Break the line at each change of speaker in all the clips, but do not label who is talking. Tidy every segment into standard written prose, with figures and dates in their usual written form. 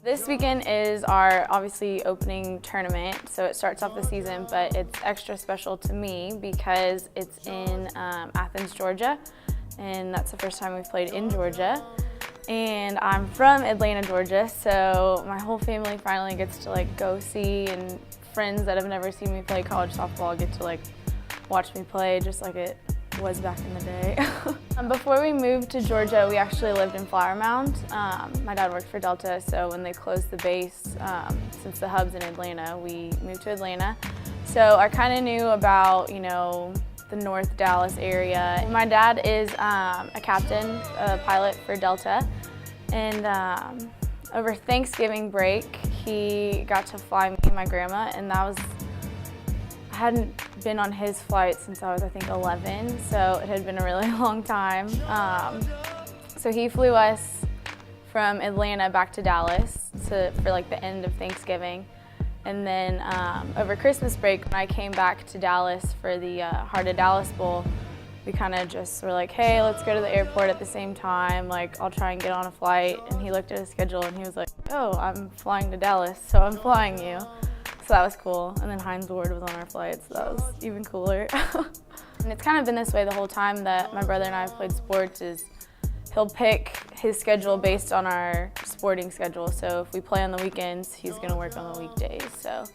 This weekend is our obviously opening tournament, so it starts off the season, but it's extra special to me because it's in Athens, Georgia, and that's the first time we've played in Georgia. And I'm from Atlanta, Georgia, so my whole family finally gets to go see, and friends that have never seen me play college softball get to watch me play just like it was back in the day. Before we moved to Georgia, we actually lived in Flower Mound. My dad worked for Delta, so when they closed the base, since the hub's in Atlanta, we moved to Atlanta. So I kind of knew about, the North Dallas area. My dad is a captain, a pilot for Delta, and over Thanksgiving break, he got to fly me and my grandma, and I hadn't been on his flight since I was, I think, 11, so it had been a really long time. So he flew us from Atlanta back to Dallas for the end of Thanksgiving. And then over Christmas break, when I came back to Dallas for the Heart of Dallas Bowl, we kind of just were like, hey, let's go to the airport at the same time. I'll try and get on a flight. And he looked at his schedule and he was like, oh, I'm flying to Dallas, so I'm flying you. So that was cool. And then Heinz Ward was on our flight, so that was even cooler. And it's kind of been this way the whole time that my brother and I have played sports. Is he'll pick his schedule based on our sporting schedule. So if we play on the weekends, he's gonna work on the weekdays. So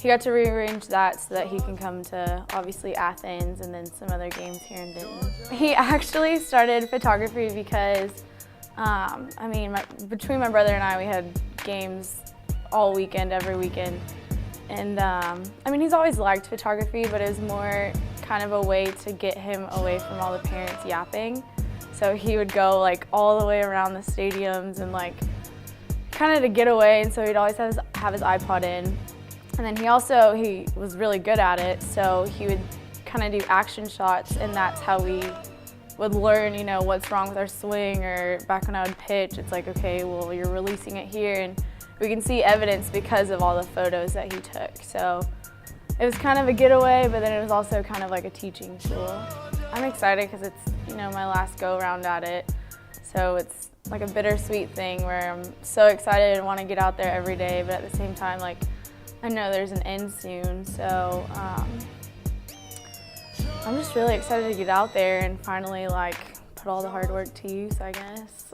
he got to rearrange that so that he can come to, obviously, Athens and then some other games here in Denton. He actually started photography because, between my brother and I, we had games all weekend, every weekend. And he's always liked photography, but it was more kind of a way to get him away from all the parents yapping. So he would go all the way around the stadiums and kind of to get away, and so he'd always have his iPod in. And then he was really good at it, so he would kind of do action shots, and that's how we would learn, what's wrong with our swing, or back when I would pitch, it's like, okay, well, you're releasing it here, and we can see evidence because of all the photos that he took. So it was kind of a getaway, but then it was also kind of like a teaching tool. I'm excited because it's, my last go-around at it. So it's like a bittersweet thing where I'm so excited and want to get out there every day, but at the same time, I know there's an end soon. So I'm just really excited to get out there and finally put all the hard work to use, I guess.